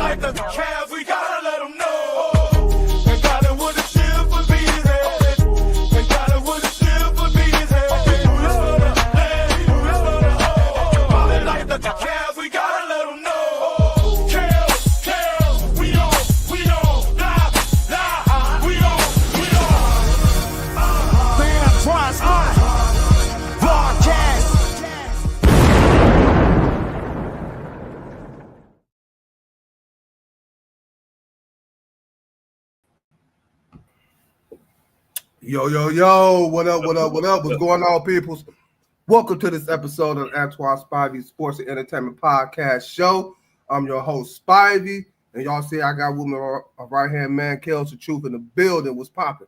like the Cavs, we gotta let them know. They got it with a shield for bees head. They got it with a shield for bees head. Who's for the lady, who's for the hoe. Ballin' like the Cavs, we gotta let them know. Kellz, we on, live, we on. The Antoine broadcast. Yo, what up? What's going on, peoples? Welcome to this episode of Antoine Spivey Sports and Entertainment Podcast Show. I'm your host, Spivey, and y'all see I got with me a right-hand man, Kellz, the truth in the building. What's popping?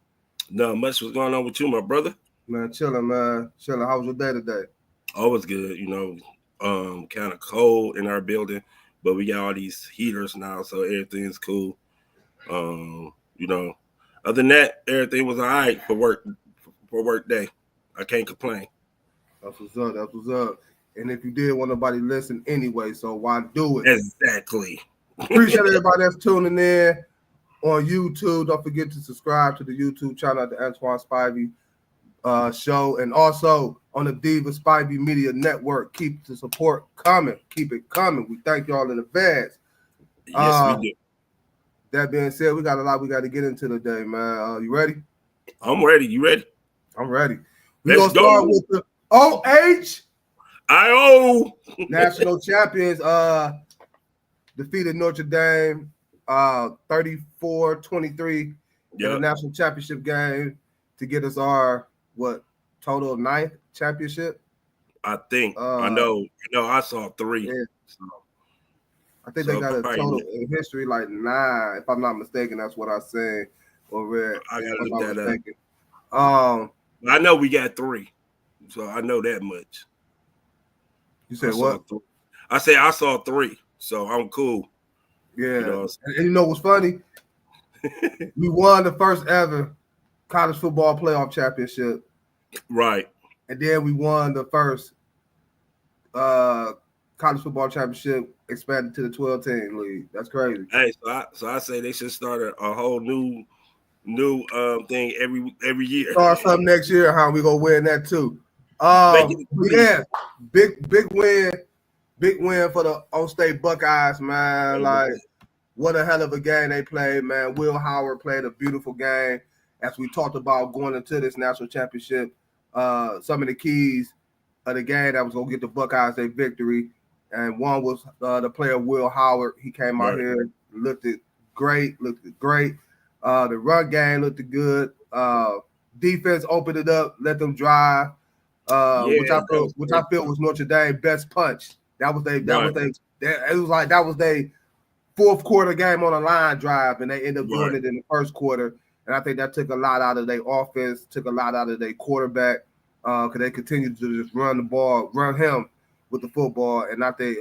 Not much. What's going on with you, my brother? Man, chilling, man. Chilling. How was your day today? Always good, kind of cold in our building, but we got all these heaters now, so everything's cool. Other than that, everything was all right for work day. I can't complain. That's what's up. And if you did want nobody listen anyway, so why do it? Exactly. Appreciate everybody that's tuning in on YouTube. Don't forget to subscribe to the YouTube channel at the Antoine Spivey Show, and also on the Diva Spivey Media Network. Keep the support coming. Keep it coming. We thank y'all in advance. Yes, we do. That being said, we got a lot we got to get into today, man. You ready? I'm ready. You ready? I'm ready. We're going to start with the OH national champions defeated Notre Dame 34-23 in the national championship game to get us our, total of 9th championship? I think. I know. I saw 3. Yeah. So. I think they got a total in history like 9, if I'm not mistaken. That's what I said or read. I gotta look that up. I know we got 3, so I know that much. You said what? I said I saw 3, so I'm cool. Yeah, and you know what's funny? We won the first ever college football playoff championship, right? And then we won the first college football championship expanded to the 12-team league. That's crazy. Hey, so I say they should start a whole new thing every year. Start something next year, huh? We gonna win that too. Yeah, big win for the O-State Buckeyes, man. Like, what a hell of a game they played, man. Will Howard played a beautiful game. As we talked about going into this national championship, some of the keys of the game that was gonna get the Buckeyes their victory. And one was the player Will Howard. He came out here, looked great. The run game looked good. Defense opened it up, let them drive. Which I feel was Notre Dame's best punch. That was their fourth quarter game on the line drive, and they ended up doing it in the first quarter. And I think that took a lot out of their offense, took a lot out of their quarterback, because they continued to just run the ball, run him with the football, and not they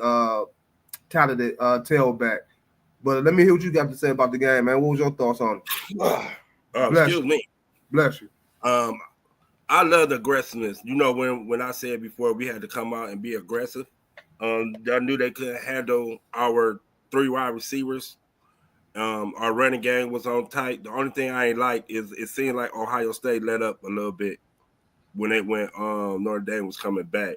talented tailback. But let me hear what you got to say about the game, man. What was your thoughts on it? Excuse me. Bless you. I love the aggressiveness. When I said before we had to come out and be aggressive, I knew they couldn't handle our 3 wide receivers. Our running game was on tight. The only thing I ain't like is it seemed like Ohio State let up a little bit when Notre Dame was coming back.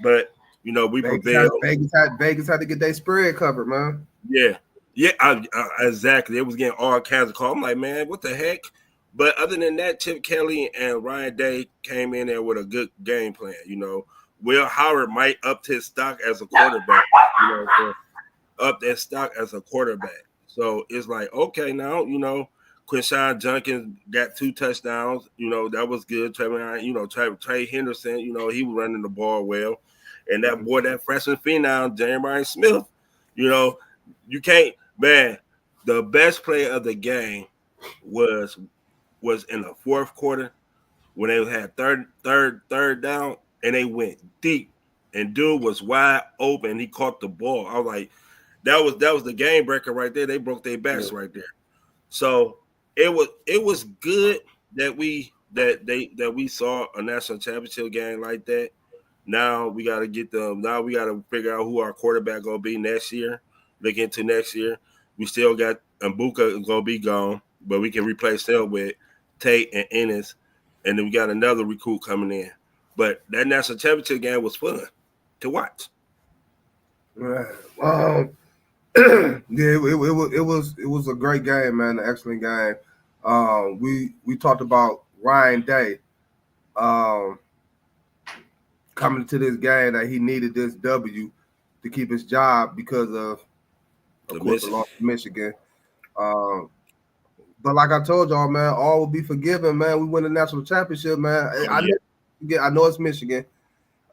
But we prevailed. Vegas had to get their spread covered, man. Yeah, exactly. It was getting all kinds of calls. I'm like, man, what the heck? But other than that, Chip Kelly and Ryan Day came in there with a good game plan. Will Howard might up his stock as a quarterback. Up that stock as a quarterback. So it's like, okay, now Quinshon Judkins got 2 touchdowns. That was good. Trey Henderson. He was running the ball well. And that freshman phenom, Jeremiah Smith, you can't, man, the best play of the game was in the fourth quarter when they had third down and they went deep. And dude was wide open. He caught the ball. I was like, that was the game breaker right there. They broke their backs right there. So it was good that we saw a national championship game like that. Now we got to get them. Now we got to figure out who our quarterback gonna be next year. Look into next year. We still got Mbuka is gonna be gone, but we can replace him with Tate and Ennis, and then we got another recruit coming in. But that national championship game was fun to watch. Right. It was a great game, man. An excellent game. We talked about Ryan Day coming to this game that he needed this W to keep his job because of course, the loss to Michigan. But like I told y'all, man, all will be forgiven, man. We win the national championship, man. I know it's Michigan.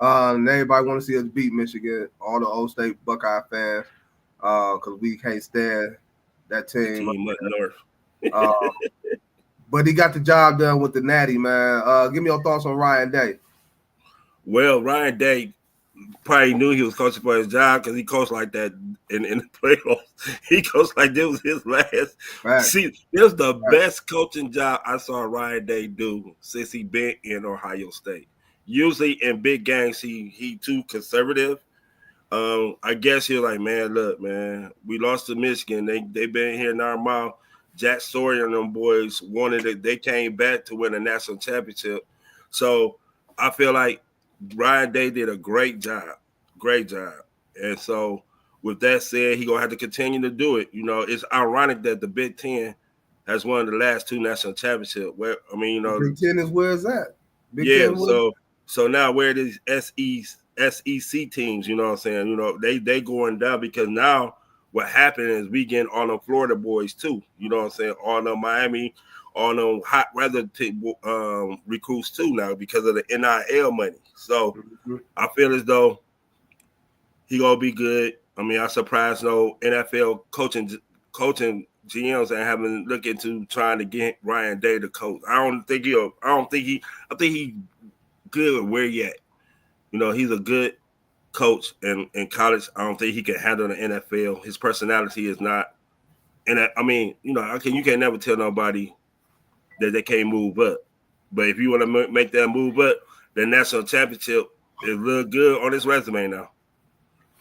And everybody want to see us beat Michigan, all the old state Buckeye fans, because we can't stand that team. Up north. But he got the job done with the Natty, man. Give me your thoughts on Ryan Day. Well, Ryan Day probably knew he was coaching for his job because he coached like that in the playoffs. He coached like this was his last. Right. See, this was the best coaching job I saw Ryan Day do since he been in Ohio State. Usually in big games, he too conservative. I guess he was like, man, look, man, we lost to Michigan. They been here in our mouth. Jack Sawyer and them boys wanted it. They came back to win a national championship. So I feel like Ryan Day did a great job. And so with that said, he gonna have to continue to do it. You know, it's ironic that the Big Ten has won the last two national championships. Where I mean, you know, Big Ten is where it's at. Big yeah. Ten So now where these SEC teams, you know what I'm saying? You know, they going down because now what happened is we getting all the Florida boys too. You know what I'm saying? All the Miami, all the hot weather recruits too now because of the NIL money. So I feel as though he gonna be good. I mean, I'm surprised no NFL coaching GMs and haven't looked into trying to get Ryan Day to coach. I think he good where he at. You know, he's a good coach in college. I don't think he can handle the NFL. His personality is not. And I mean, you know, you can never tell nobody that they can't move up. But if you want to make that move up, the national championship is real good on his resume now.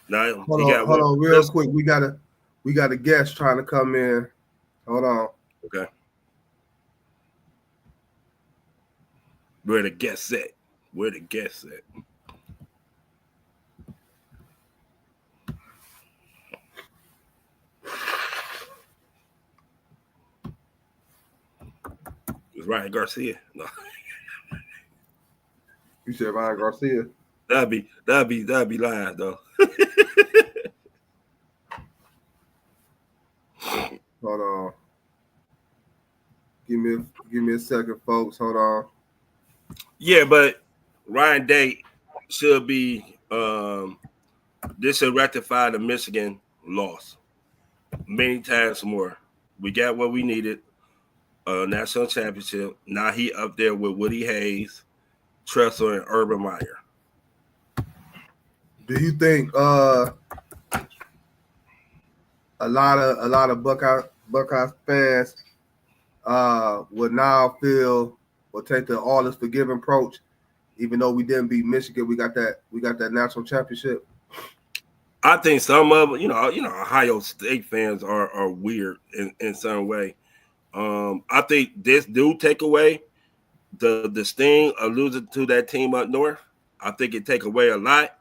Now hold on, real quick. We got a guest trying to come in. Hold on. Okay. Where the guest at? It's Ryan Garcia. No. You said Ryan Garcia. That'd be live though. Hold on. Give me a second, folks. Hold on. Yeah, but Ryan Day should be this should rectify the Michigan loss many times more. We got what we needed, national championship. Now he up there with Woody Hayes, Tressel, and Urban Meyer. Do you think a lot of Buckeye fans would now feel or take the all is forgiven approach, even though we didn't beat Michigan, we got that national championship? I think some of you know Ohio State fans are weird in some way. I think this do take away the sting of losing to that team up north. I think it take away a lot.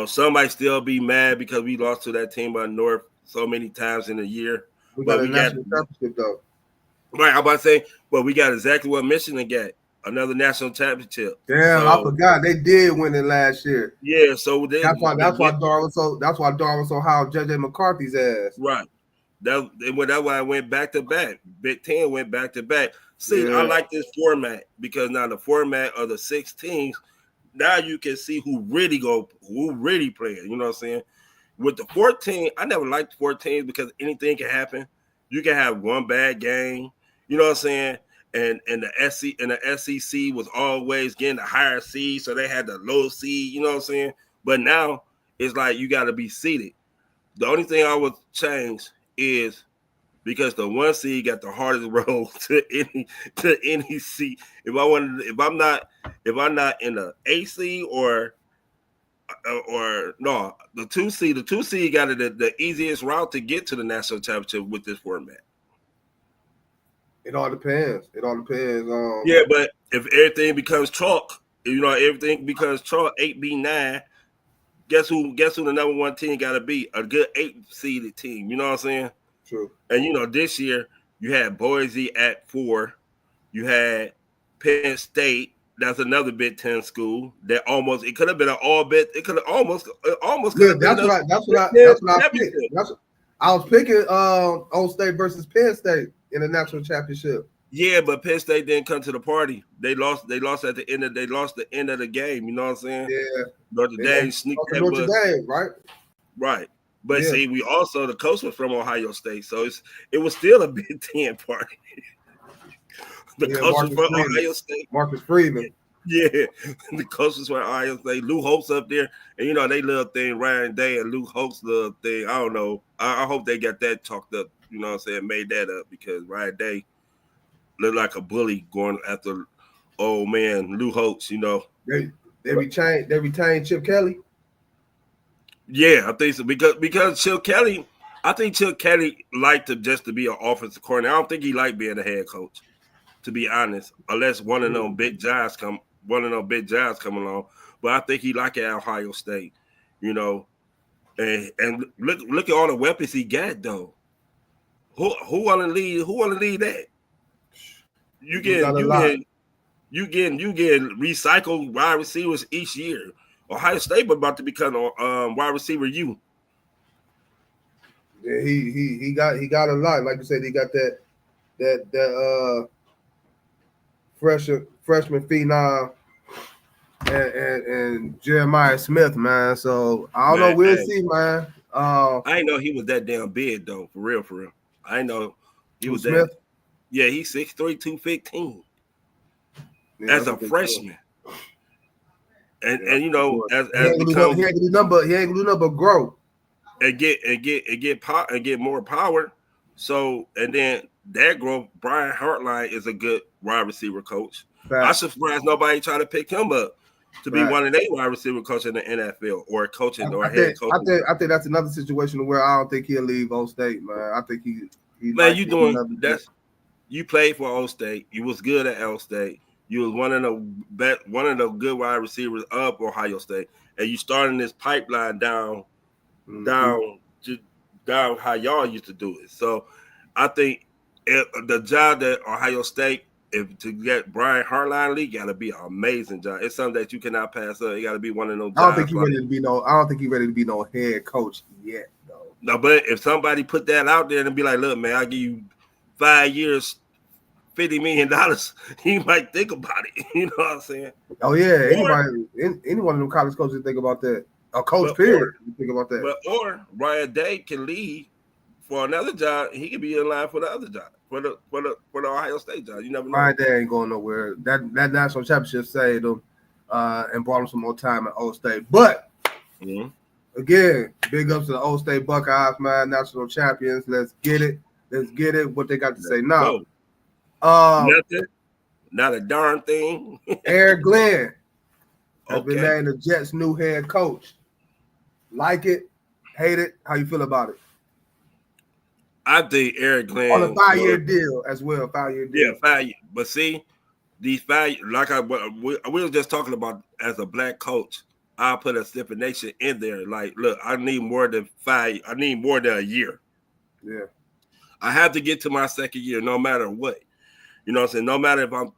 Some might still be mad because we lost to that team up north so many times in a year. We got a national championship though. Right, I'm about to say, well, we got exactly what Michigan got. Another national championship. Damn, I forgot they did win it last year. Yeah, so that's why Darwin so how JJ McCarthy's ass. Right. That's why I went back to back. Big Ten went back to back. See, yeah. I like this format because now the format of the 6 teams, now you can see who really playing. You know what I'm saying? With the 14, I never liked 14 because anything can happen. You can have one bad game. You know what I'm saying? And the SEC was always getting the higher seed, so they had the low seed, you know what I'm saying? But now it's like you got to be seeded. The only thing I would change is because the 1 seed got the hardest road to any seed. If I'm not in the 8 seed or or no, the 2 seed. The 2 seed got the easiest route to get to the national championship with this format. It all depends. Yeah, but if everything becomes chalk, everything becomes chalk, 8B9. Guess who the number one team got to be? A good 8 seeded team. You know what I'm saying? True. And this year you had Boise at 4. You had Penn State. That's another Big Ten school that it could have been an all Big. It could have almost. Yeah, that's what I picked. I was picking Old State versus Penn State in the national championship. Yeah, but Penn State didn't come to the party. They lost at the end of the game. You know what I'm saying? Yeah. Notre Dame sneaked that Notre Dame, right? Right. But Yeah. see, we also the coach was from Ohio State, so it was still a Big Ten party. The coach was from Ohio State. Marcus Freeman. Yeah, the coach was from Ohio State. Lou Holtz up there, and they little thing, Ryan Day and Lou Holtz little thing. I don't know. I hope they got that chalked up. You know what I'm saying? Made that up because Ryan Day looked like a bully going after old man Lou Holtz. They retained Chip Kelly. Yeah, I think so because Chip Kelly. I think Chip Kelly liked to be an offensive coordinator. I don't think he liked being a head coach, to be honest. Unless one of them big giants come along. But I think he liked it at Ohio State, and look at all the weapons he got though. Who want to lead? Who want to lead that? You get recycled wide receivers each year. Ohio State was about to become a wide receiver U. Yeah, he got a lot. Like you said, he got that freshman phenom and Jeremiah Smith, man. So I don't know. We'll see, man. I didn't know he was that damn big though. For real. I didn't know he was Smith? that. Yeah, he's 6'3", 215 Yeah, as a freshman. And as he ain't gonna do nothing but grow and get more power. So and then that growth, Brian Hartline is a good wide receiver coach. Fact. I'm surprised nobody tried to pick him up to be one of their wide receiver coaches in the NFL or coaching or head coaching. I think that's another situation where I don't think he'll leave Old State, man. I think he man, you doing that's you played for Old State. You was good at Old State. You was one of the good wide receivers of Ohio State, and you starting this pipeline down how y'all used to do it. So, I think the job that Ohio State, to get Brian Hartline league, got to be an amazing job. It's something that you cannot pass up. It got to be one of those. I don't think he's ready to be no head coach yet, though. No, but if somebody put that out there and be like, "Look, man, I'll give you 5 years." $50 million, he might think about it. You know what I'm saying? Oh yeah, any one of them college coaches think about that. A coach, period, think about that. Or Ryan Day can leave for another job. He could be in line for the other job, for the Ohio State job. You never know. Ryan Day ain't going nowhere. That national championship saved him and brought him some more time at Old State. But again, big ups to the Old State Buckeyes, man, national champions. Let's get it. What they got to say now? Nothing, not a darn thing. Eric Glen has been named the Jets' new head coach. Like it, hate it, how you feel about it? I think Eric Glen on a 5-year deal as well. 5-year deal. Yeah, 5 years. But see, these 5 like we were just talking about as a black coach, I'll put a stipulation in there. Like, look, I need more than 5. I need more than a year. Yeah. I have to get to my second year, no matter what. You know what I'm saying? No matter if I'm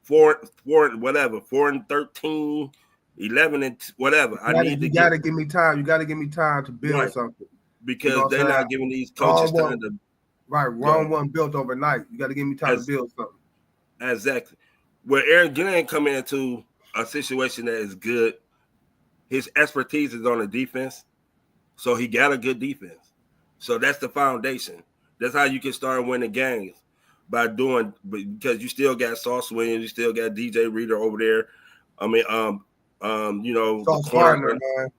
4 and 13, 11 and whatever. You got to give me time. You got to give me time to build something. Because they're not giving these coaches time to. Right. Wrong one built overnight. You got to give me time to build something. Exactly. Where Eric Glen come into a situation that is good, his expertise is on the defense. So he got a good defense. So that's the foundation. That's how you can start winning games. Because you still got Sauce Williams, you still got DJ Reader over there. I mean, Sauce the corner. Man.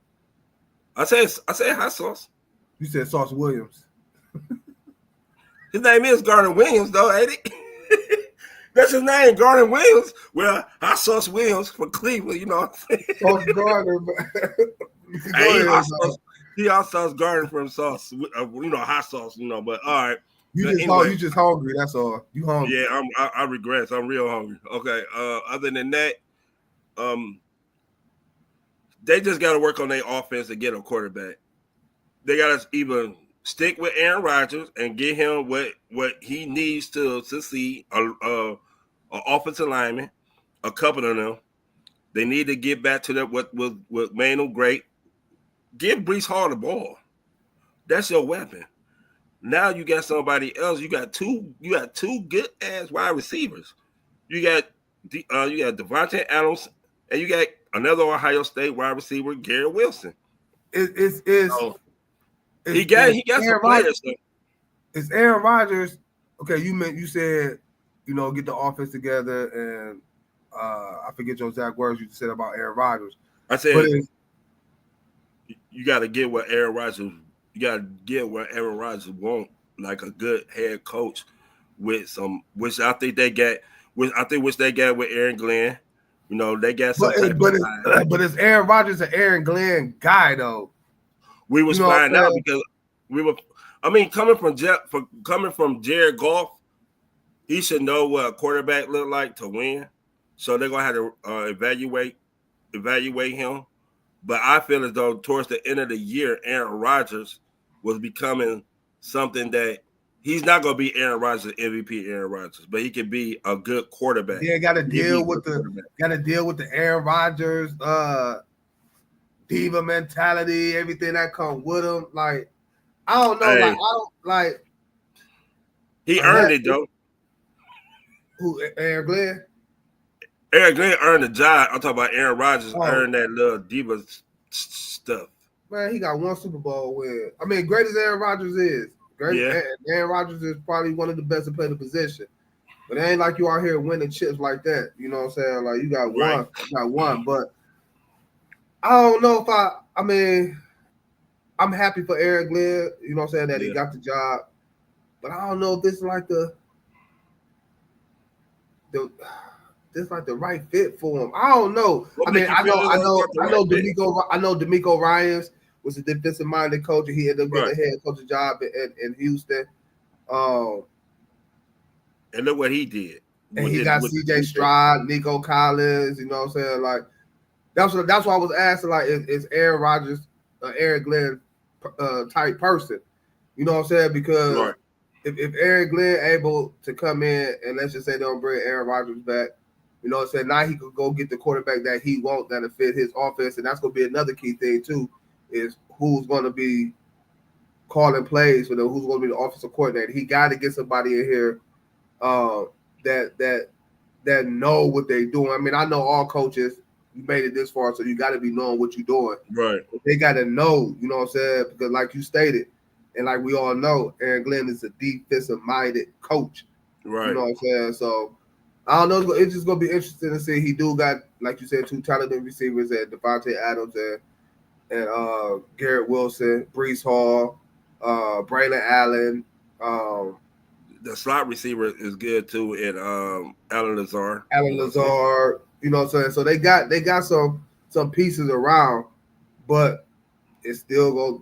I said hot sauce. You said Sauce Williams. His name is Gardner Williams, though, ain't it? That's his name, Garden Williams. Well, Hot Sauce Williams for Cleveland, you know what I'm saying? Sauce Gardner. Go Hey, ahead, he hot sauce Garden from sauce, hot sauce, but all right. you Anyway, just hungry. That's all. You hungry? yeah, I regress. I'm real hungry. Okay. Other than that, they just got to work on their offense to get a quarterback. They got to either stick with Aaron Rodgers and get him what he needs to succeed. A offensive lineman, a couple of them. They need to get back to that what made them great. Give Breece Hall the ball. That's your weapon. Now you got somebody else. You got two good ass wide receivers. You got Devontae Adams, and you got another Ohio State wide receiver, Garrett Wilson. He got some players. It's Aaron Rodgers. Okay, you said get the offense together, and I forget your exact words you said about Aaron Rodgers. I said you got to get what Aaron Rodgers. You got to get what Aaron Rodgers want, like a good head coach with some, which I think they got. Which they got with Aaron Glen. They got some. But it's Aaron Rodgers and Aaron Glen guy though. We was finding out because we were. I mean, coming from Jared Goff, he should know what a quarterback look like to win. So they're gonna have to evaluate him. But I feel as though towards the end of the year, Aaron Rodgers was becoming something that he's not going to be Aaron Rodgers, MVP Aaron Rodgers, but he can be a good quarterback. Yeah, got to deal with the Aaron Rodgers diva mentality, everything that comes with him. Like, I don't know. He earned it though. Who, Aaron Glen? Aaron Glen earned the job. I'm talking about Aaron Rodgers earned that little diva stuff. Man, he got one Super Bowl win. I mean, great as Aaron Rodgers is, Aaron Rodgers is probably one of the best to play the position. But it ain't like you out here winning chips like that. You know what I'm saying? Like, you got one. But I don't know if I mean, I'm happy for Aaron Glen, you know what I'm saying, that he got the job. But I don't know if this is like the right fit for him. I don't know. I mean, I know DeMeco Ryans was a defensive minded coach, and he ended up getting a head coaching job in Houston. And look what he did. And he got CJ Stroud, Nico Collins. You know what I'm saying? Like that's why I was asking. Like, is Aaron Rodgers, Aaron Glen type person? You know what I'm saying? Because if Aaron Glen able to come in and let's just say they don't bring Aaron Rodgers back, you know what I'm saying? Now he could go get the quarterback that he wants that'll fit his offense, and that's going to be another key thing too. Is who's going to be calling plays for them? Who's going to be the offensive coordinator? He got to get somebody in here that know what they're doing. I mean, I know all coaches. You made it this far, so you got to be knowing what you're doing. Right. They got to know. You know what I'm saying? Because like you stated, and like we all know, Aaron Glen is a defensive-minded coach. Right. You know what I'm saying? So I don't know. It's just gonna be interesting to see. He do got, like you said, two talented receivers at Devontae Adams and Garrett Wilson, Breece Hall, Braylon Allen. The slot receiver is good too, and Alan Lazard. You know what I'm saying? So they got some pieces around, but it's still all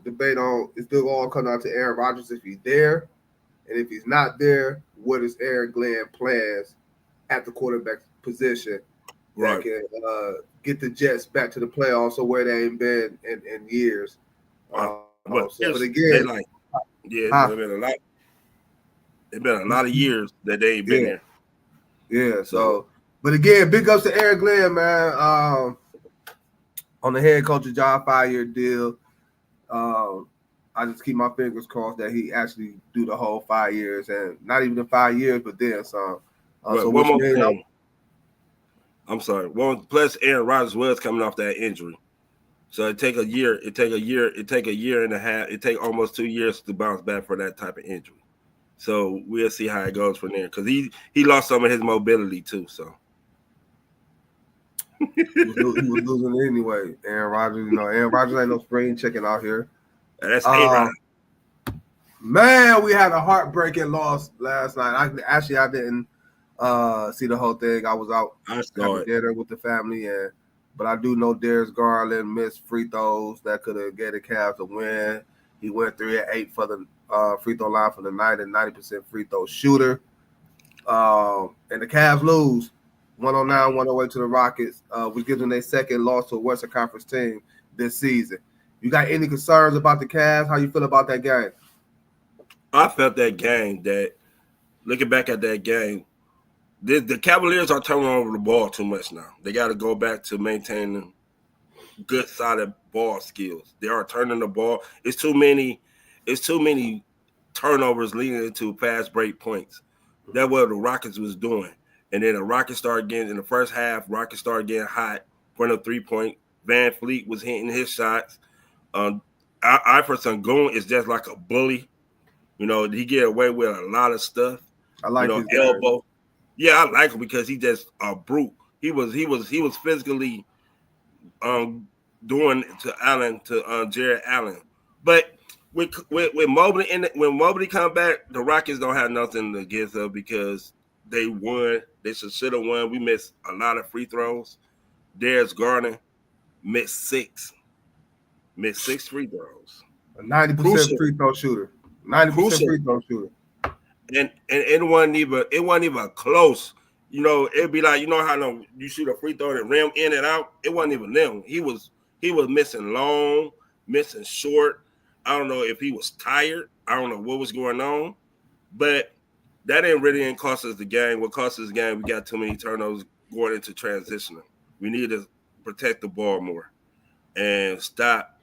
come down to Aaron Rodgers if he's there, and if he's not there, what is Aaron Glen plans at the quarterback position that can get the Jets back to the playoffs or where they ain't been in years. But again, it's been a lot of years that they ain't been there. Yeah. So, but again, big ups to Aaron Glen, man. On the head coaching job, 5-year deal. I just keep my fingers crossed that he actually do the whole 5 years, and not even the 5 years, but then some. So one more thing. I'm sorry. Plus Aaron Rodgers was coming off that injury, so it take a year. It take a year and a half. It take almost 2 years to bounce back for that type of injury. So we'll see how it goes from there, because he lost some of his mobility too. So he was losing it anyway. Aaron Rodgers, Aaron Rodgers ain't no spring chicken out here. That's A-Rod. Man, we had a heartbreaking loss last night. I didn't see the whole thing. I was out I saw having it. dinner with the family, but I do know Darius Garland missed free throws that could have get the Cavs a win. He went 3 of 8 for the free throw line for the night and 90% free throw shooter. And the Cavs lose 109, 108 to the Rockets, which gives them their second loss to a Western Conference team this season. You got any concerns about the Cavs? How you feel about that game? I felt that game that looking back at that game, the Cavaliers are turning over the ball too much now. They got to go back to maintaining good, solid ball skills. They are turning the ball. It's too many turnovers leading into fast break points. That's what the Rockets was doing. And then the Rockets started getting in the first half. Rockets started getting hot for the 3-point. Van Fleet was hitting his shots. Iverson Goon is just like a bully. You know, he get away with a lot of stuff. I like his elbow. Yeah, I like him because he just a brute. He was physically doing to Jared Allen. But with Mobley when Mobley come back, the Rockets don't have nothing to give up because they won. They should have won. We missed a lot of free throws. Darius Garland missed 6 free throws. A 90% free throw shooter. 90% free throw shooter. And it wasn't even close. You know, it'd be like, you know how you shoot a free throw and rim in and out. It wasn't even them. He was missing long, missing short. I don't know if he was tired. I don't know what was going on, but that didn't cost us the game. What cost us the game? We got too many turnovers going into transitioning. We need to protect the ball more and stop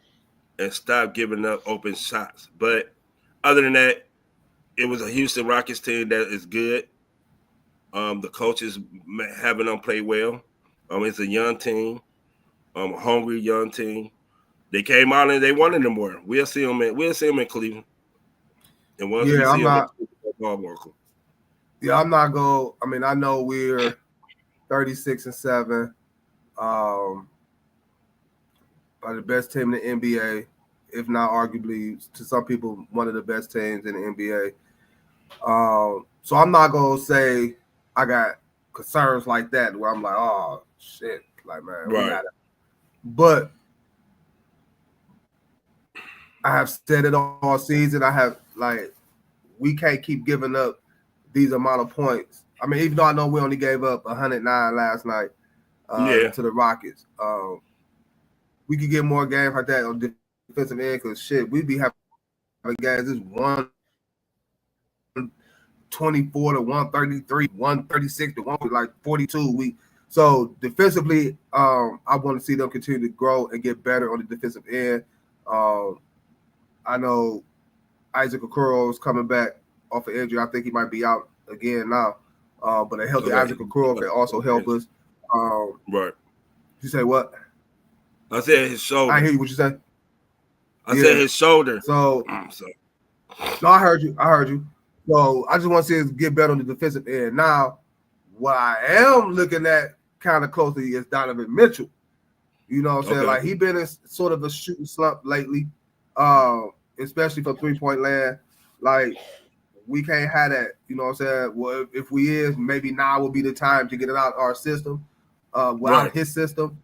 giving up open shots. But other than that, it was a Houston Rockets team that is good. The coaches having them play well. It's a young team, a hungry young team. They came out and they wanted them more. We'll see them in Cleveland. And once we see I'm not going. I mean, I know we're 36-7. By the best team in the NBA, if not arguably to some people one of the best teams in the NBA. So I'm not gonna say I got concerns like that where I'm like, oh shit, like man, we got it. But I have said it all season. I have we can't keep giving up these amount of points. I mean, even though I know we only gave up 109 last night to the Rockets, we could get more games like that on defensive end because shit, we be having games this 124 to 133, 136 to 142. So defensively, I want to see them continue to grow and get better on the defensive end. I know Isaac Okoro is coming back off of injury. I think he might be out again now. But a healthy Isaac Okoro can also help us. Right. You say what? I said his shoulder. I hear you. What you say? I said his shoulder. So no, I heard you. So I just want to see us get better on the defensive end. Now, what I am looking at kind of closely is Donovan Mitchell. You know what I'm saying? Like he been in sort of a shooting slump lately, especially for 3-point land. Like we can't have that. You know what I'm saying? Well, if we is, maybe now will be the time to get it out of our system, out of his system.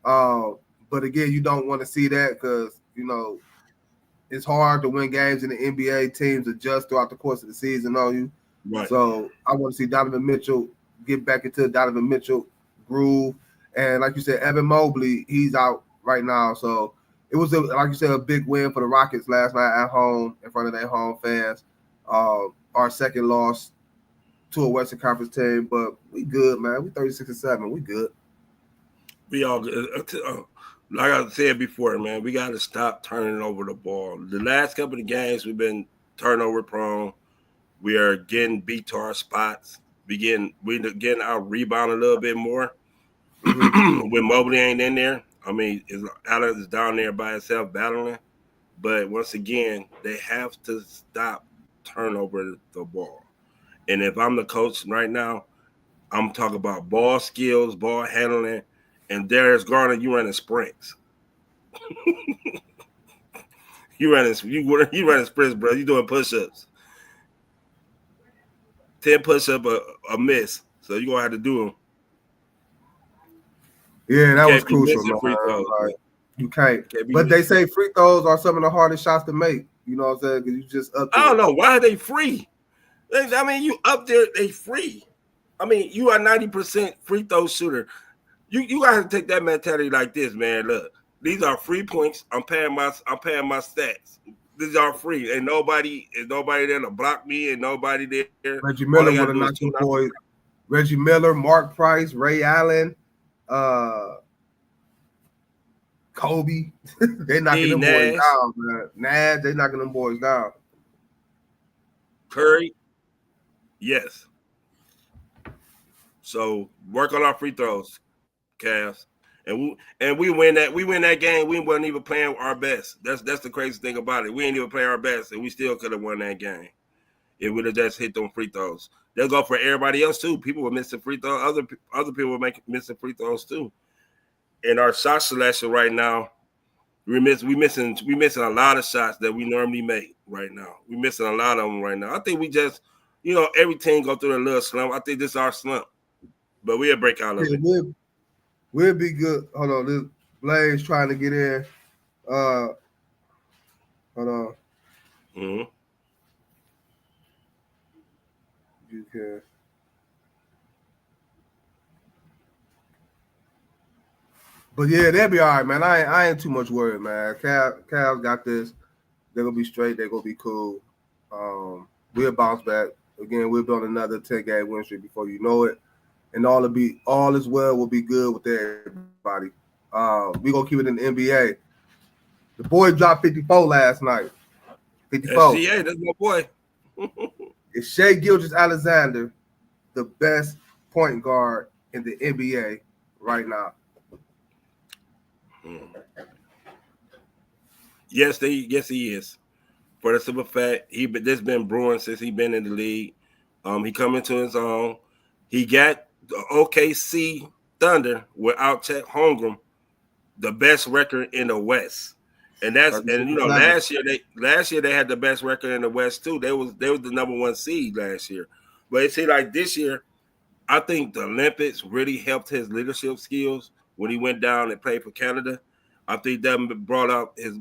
But again, you don't want to see that because you it's hard to win games in the NBA. Teams adjust throughout the course of the season on you. Right. So I want to see Donovan Mitchell get back into the Donovan Mitchell groove. And like you said, Evan Mobley, he's out right now. So it was, like you said, a big win for the Rockets last night at home in front of their home fans. Our second loss to a Western Conference team, but we good, man. We 36-7. We good. We all good. Like I said before, man, we got to stop turning over the ball. The last couple of games, we've been turnover prone. We are getting beat to our spots. We getting out rebound a little bit more. When Mobley ain't in there, I mean, Allen is down there by himself battling. But once again, they have to stop turn over the ball. And if I'm the coach right now, I'm talking about ball skills, ball handling, and Darius Garland, you running sprints. you running sprints, bro. You doing push-ups. 10 push-up a miss. So you're gonna have to do them. Yeah, that was Can't be crucial, missing man. free throws. Like, you can't. Can't be But they missing. say free throws are some of the hardest shots to make. You know what I'm saying? Because you just up I there. don't know why are they free. I mean, you up there, they free. I mean, you are 90% free throw shooter. You gotta take that mentality like this, man. Look, these are free points. I'm paying my stats. These are free. Ain't nobody there to block me, and nobody there. Reggie All Miller they would gotta have do is knocked them shoot out. boys. Reggie Miller, Mark Price, Ray Allen, Kobe. They knocking them boys Nash, down, man. Nash, they knocking them boys down. Curry, yes. So work on our free throws, Cavs. And we win that game. We wasn't even playing our best. That's the crazy thing about it. We ain't even playing our best, and we still could have won that game. It would have just hit them free throws. They'll go for everybody else too. People were missing free throws. Other people were missing free throws too. And our shot selection right now, we missing a lot of shots that we normally make right now. We missing a lot of them right now. I think we just, every team go through a little slump. I think this is our slump, but we'll break out of it. We'll be good. Hold on, this Blaze trying to get in. Hold on. Mm-hmm. You can. But yeah, they'll be all right, man. I ain't too much worried, man. Cavs got this. They're gonna be straight. They're gonna be cool. We'll bounce back. Again, we'll build another 10-game win streak before you know it. And all is well will be good with everybody. We gonna keep it in the NBA. The boy dropped 54 last night. 54. SGA, that's my boy. Is Shai Gilgeous-Alexander the best point guard in the NBA right now? Yes, he is. For the simple fact, this been brewing since he been in the league. He come into his own. He got the OKC Thunder without Chet Holmgren, the best record in the West. And last year they had the best record in the West too. They was the number one seed last year. But it seemed like this year, I think the Olympics really helped his leadership skills when he went down and played for Canada. I think that brought out his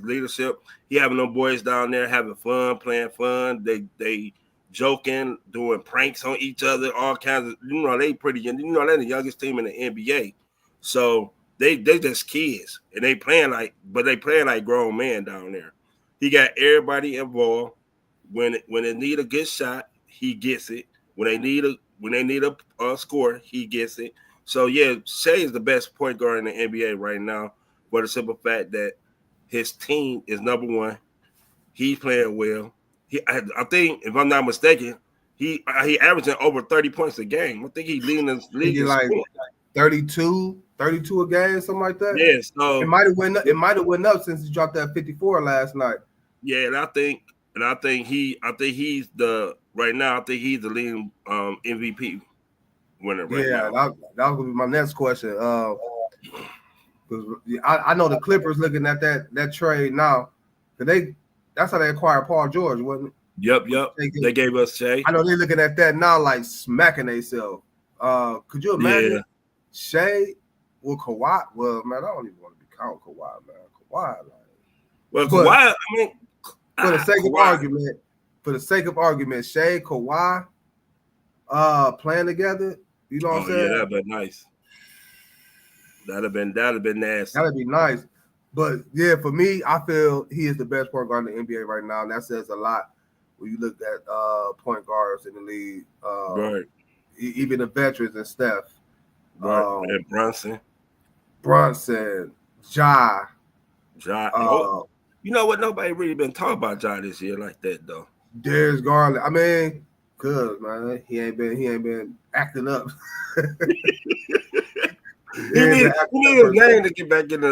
leadership. He having them boys down there having fun, playing fun. They joking, doing pranks on each other, all kinds of. They pretty young. They're the youngest team in the NBA. So they just kids, and they playing like grown men down there. He got everybody involved. When they need a good shot, he gets it. When they need a score, he gets it. So yeah, Shai is the best point guard in the NBA right now, for the simple fact that his team is number one. He's playing well. I think, if I'm not mistaken, he averaging over 30 points a game. I think he's leading the league. He like 32 a game, something like that. Yeah, so it might have went up since he dropped that 54 last night. Yeah, and I think he's the leading MVP winner right now. Yeah, that was gonna be my next question. Because I know the Clippers looking at that trade now. That's how they acquired Paul George, wasn't it? Yep. They gave us Shai. I know they're looking at that now like smacking themselves. Could you imagine Shai with Kawhi? Well, man, I don't even want to be called Kawhi, man. Kawhi, I mean, for the sake of argument, Shai, Kawhi, playing together. You know what I'm saying? Yeah, that'd been nice. That'd have been nasty. That'd be nice. But yeah, for me, I feel he is the best point guard in the NBA right now, and that says a lot when you look at point guards in the league. Right. Even the veterans and Steph. Right. And Brunson, Ja. You know what? Nobody really been talking about Ja this year like that though. Darius Garland. I mean, good man. He ain't been acting up. He need his name to get back in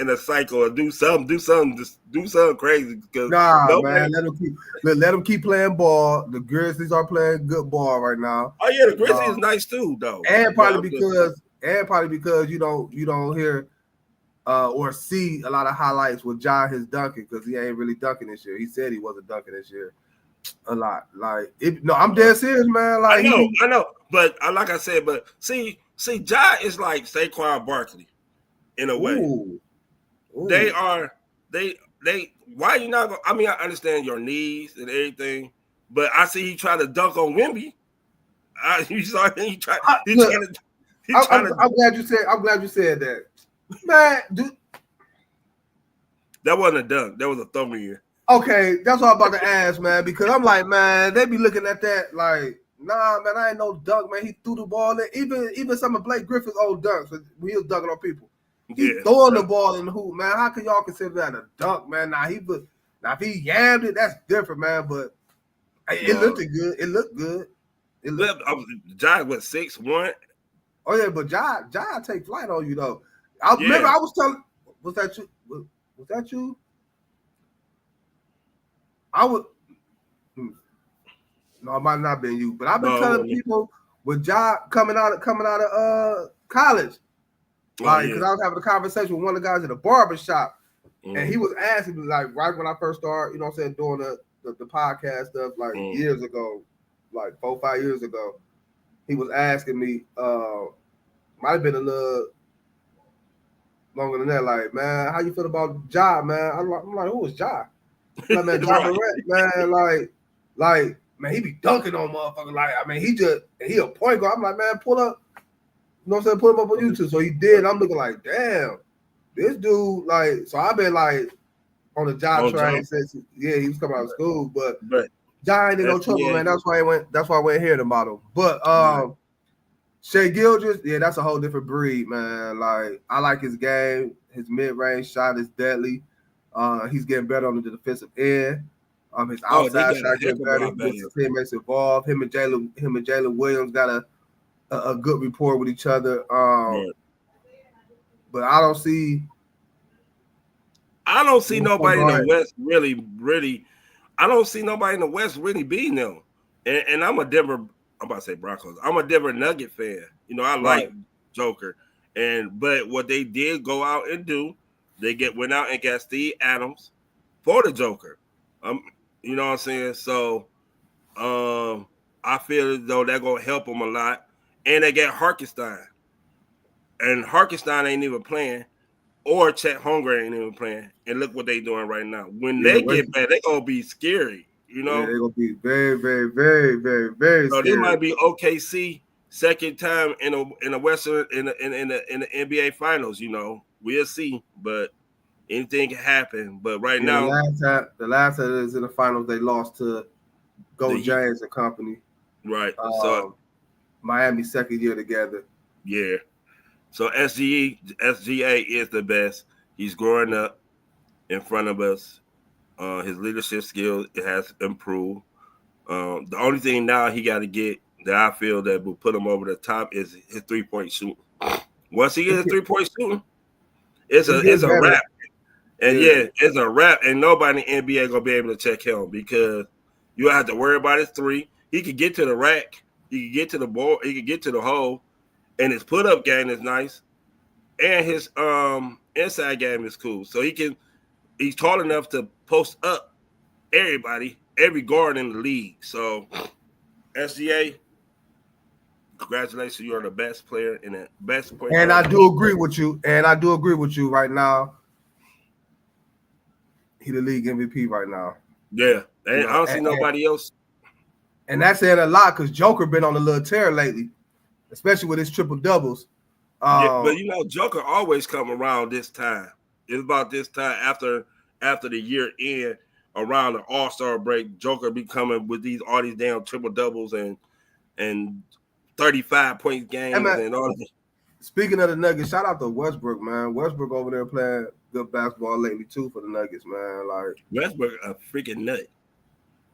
a cycle or do something crazy. Man, let him keep playing ball. The Grizzlies are playing good ball right now. Oh yeah, the Grizzlies is nice too, though. And probably because you don't hear or see a lot of highlights with Ja his dunking because he ain't really dunking this year. He said he wasn't dunking this year. a lot. Like, no, I'm dead serious, man. Like, I know, but like I said, but see, Ja is like Saquon Barkley in a way. ooh. They are they. Why you not? I mean, I understand your needs and everything, but I see he trying to dunk on Wemby. You saw him. He trying to. I'm glad you said that, man. Dude. That wasn't a dunk. That was a thumb in here. Okay, that's what I'm about to ask, man. Because I'm like, man, they be looking at that like, nah, man, I ain't no dunk, man. He threw the ball in. Even some of Blake Griffin's old dunks when he was dunking on people. He throwing the ball in the hoop, man. How can y'all consider that a dunk, man? Now if he yammed it, that's different, man. But it looked good. It looked good. Ja was 6'1". Oh yeah, but Ja take flight on you though. Remember I was telling. Was that you? Was that you? I would. No, it might not been you, but I've been telling people with Ja coming out of college, like because I was having a conversation with one of the guys at a barber shop, and he was asking me like right when I first started, you know what I'm saying, doing the podcast stuff like years ago, like 4-5 years ago, he was asking me, might have been a little longer than that, like, man, how you feel about Ja, man? I'm like, who is Ja? Like, man, Ja Morant, man, like, man, he be dunking on motherfuckers. Like, I mean, he a point guard. I'm like, man, pull up, you know what I'm saying, pull him up on YouTube. So he did. I'm looking like, damn, this dude, like, so I've been like on the Ja train since he was coming out of school, but Ja ain't in no trouble, man. That's why I went here to model. But Shai Gilgeous, that's a whole different breed, man. Like, I like his game. His mid-range shot is deadly. He's getting better on the defensive end. His outside shot getting better. His teammates involved. Him and Jalen Williams got a good rapport with each other. But I don't see nobody in the West really. I don't see nobody in the West really beating them. And I'm about to say Broncos. I'm a Denver Nugget fan. You know, I like Joker. But what they did go out and do, they went out and got Steve Adams for the Joker. You know what I'm saying? So I feel as though they're gonna help them a lot. And they got Harkenstein. And Harkenstein ain't even playing, or Chet Holmgren ain't even playing. And look what they doing right now. When they get back, they're gonna be scary. You know, they're gonna be very, very, very, very, very scary. They might be OKC second time in the Western in the NBA Finals. You know, we'll see, but anything can happen. But right now, the last time it was in the finals, they lost to Go James and company. Right. So Miami's second year together. Yeah. So SGA is the best. He's growing up in front of us. His leadership skills has improved. The only thing now he got to get that I feel that will put him over the top is his 3-point shooting. Once he gets his 3-point shooting, it's a wrap. And it's a wrap. And nobody in the NBA gonna be able to check him because you don't have to worry about his three. He can get to the rack. He can get to the ball. He can get to the hole. And his put-up game is nice. And his inside game is cool. So he's tall enough to post up everybody, every guard in the league. So SGA, congratulations. You are the best player in the best player. And I do agree with you. Right now. He the league MVP right now. Yeah. And I don't see nobody else. And that's saying a lot because Joker been on a little tear lately, especially with his triple doubles. But you know, Joker always come around this time. It's about this time after the year end, around the All-Star break, Joker be coming with all these damn triple doubles and 35-point games and all that. Speaking of the Nuggets, shout out to Westbrook, man. Westbrook over there playing good basketball lately too for the Nuggets, man. Like Westbrook a freaking nut.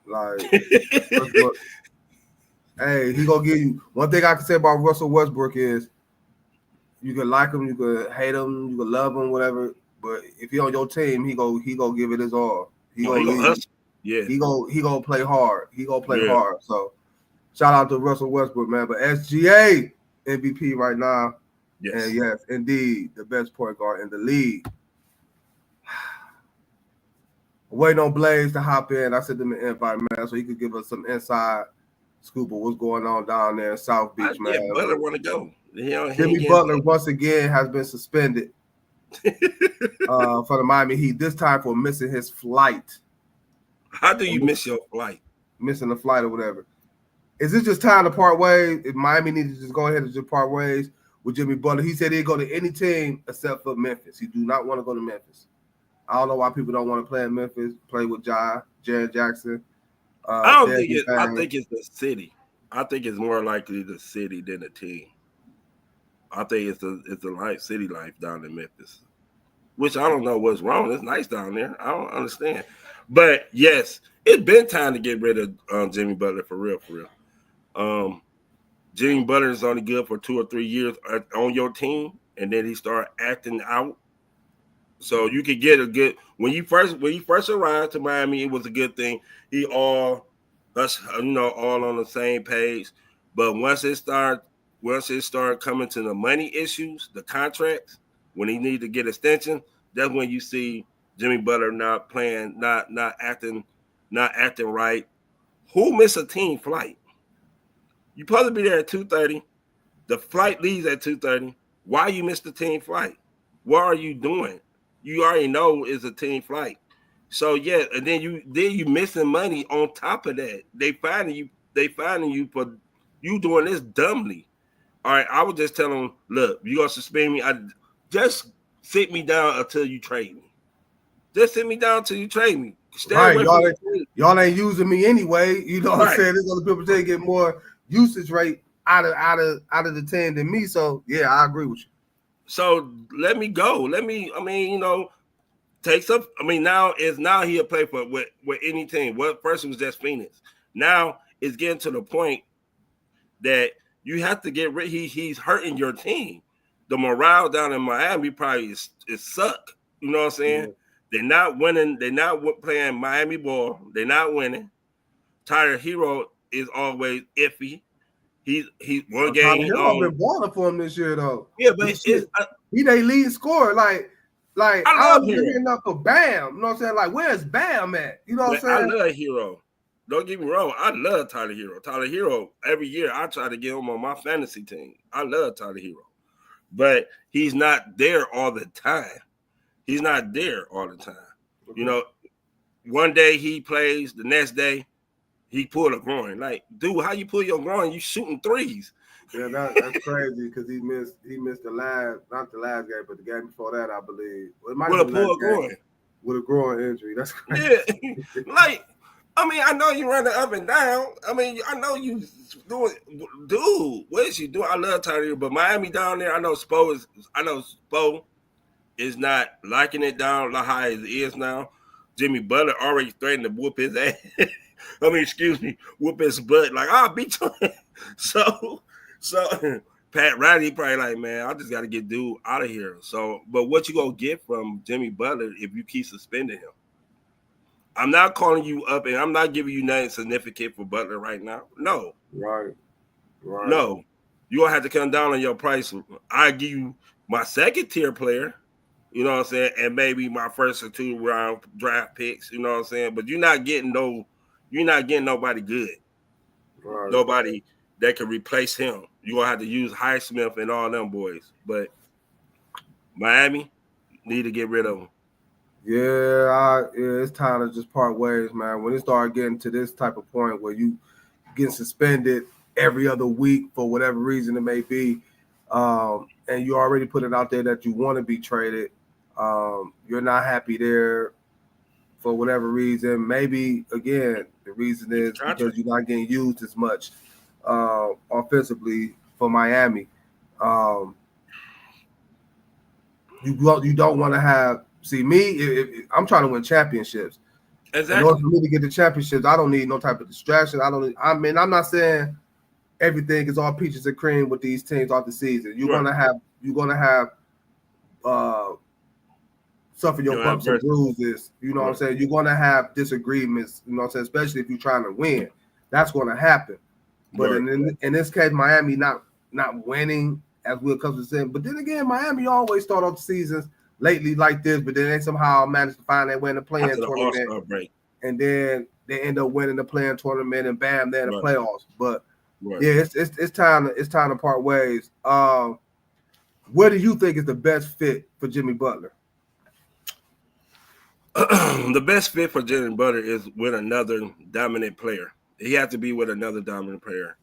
Like Westbrook, hey, he gonna give you one thing I can say about Russell Westbrook is you can like him, you can hate him, you can love him, whatever. But if he on your team, he gonna give it his all. He gonna hustle. Yeah. He gonna play hard. He gonna play hard. So shout out to Russell Westbrook, man. But SGA MVP right now. Yes. And yes, indeed, the best point guard in the league. Waiting on Blaze to hop in. I sent him an invite, man, so he could give us some inside scoop of what's going on down there in South Beach, man. Yeah, Butler want to go. Jimmy Butler once again has been suspended for the Miami Heat. This time for missing his flight. How do you miss your flight? Missing the flight or whatever. Is it just time to part ways? If Miami needs to just go ahead and just part ways with Jimmy Butler, he said he'd go to any team except for Memphis. He do not want to go to Memphis. I don't know why people don't want to play in Memphis, play with Jared Jackson. I think it's the city. I think it's more likely the city than the team. I think it's the city life down in Memphis, which I don't know what's wrong. It's nice down there. I don't understand. But, yes, it's been time to get rid of Jimmy Butler for real. Jimmy Butler is only good for 2 or 3 years on your team, and then he started acting out. So you could get a good when you first arrived to Miami, it was a good thing. He all on the same page. But once it started coming to the money issues, the contracts, when he needed to get extension, that's when you see Jimmy Butler not playing, not acting right. Who missed a team flight? You supposed to be there at 2:30. The flight leaves at 2:30. Why you missed the team flight? What are you doing? You already know it's a team flight. So yeah, and then you missing money on top of that. They finding you for you doing this dumbly. All right, I would just tell them, look, you gonna suspend me. Just sit me down until you trade me. Just sit me down until you trade me. Right, y'all ain't using me anyway. You know what I'm saying? There's other people that get more usage rate out of the team than me. So yeah, I agree with you. So let me go. Take some. Now he'll play for with any team. What first was just Phoenix. Now it's getting to the point that you have to get rid. He's hurting your team. The morale down in Miami probably is suck. You know what I'm saying? Yeah. They're not winning. They're not playing Miami ball. They're not winning. Tyler Hero is always iffy. He's one game. Hero been balling for him this year though. Yeah, but he they lead scorer. Like I don't give enough for Bam. You know what I'm saying? Like, where's Bam at? You know what I'm saying? I love Hero. Don't get me wrong. I love Tyler Hero. Tyler Hero, every year I try to get him on my fantasy team. I love Tyler Hero. But he's not there all the time. He's not there all the time. Okay. You know, one day he plays, the next day he pulled a groin. Like, dude, how you pull your groin? You shooting threes. Yeah, that's crazy because he missed not the last game, but the game before that, I believe. With a pulled groin. With a groin injury. That's crazy. Yeah. I know you running up and down. I know you doing, dude. What is you doing? I love Tyler, but Miami down there. I know Spo is not liking it down like how it is now. Jimmy Butler already threatened to whoop his ass. Whoop his butt. Like, I'll beat you. So Pat Riley probably like, man, I just got to get dude out of here. So, but what you gonna get from Jimmy Butler if you keep suspending him? I'm not calling you up, and I'm not giving you nothing significant for Butler right now. No. Right. No. You're going to have to come down on your price. I give you my second-tier player, you know what I'm saying, and maybe my first or 2 round draft picks, you know what I'm saying, but you're not getting nobody good. Right. Nobody that can replace him. You're going to have to use Highsmith and all them boys. But Miami need to get rid of them. Yeah, it's time to just part ways, man. When it started getting to this type of point where you get suspended every other week for whatever reason it may be, and you already put it out there that you want to be traded, you're not happy there for whatever reason. Maybe, again, the reason is because you're not getting used as much offensively for Miami. You don't want to have – see, me, I'm trying to win championships. Exactly. In order for me to get the championships, I don't need no type of distraction. I'm not saying everything is all peaches and cream with these teams off the season. You're gonna have suffer your bumps and bruises. You know what I'm saying? You're gonna have disagreements. You know what I'm saying? Especially if you're trying to win, that's gonna happen. But in this case, Miami not winning as Will comes to say. But then again, Miami always start off the seasons lately like this, but then they somehow managed to find their way in the playing after the tournament, All-Star break. and then they end up winning the playing tournament, and bam, they're in the Right. playoffs. But Right. yeah, it's time to part ways. Where do you think is the best fit for Jimmy Butler? The best fit for Jimmy Butler is with another dominant player. He has to be with another dominant player.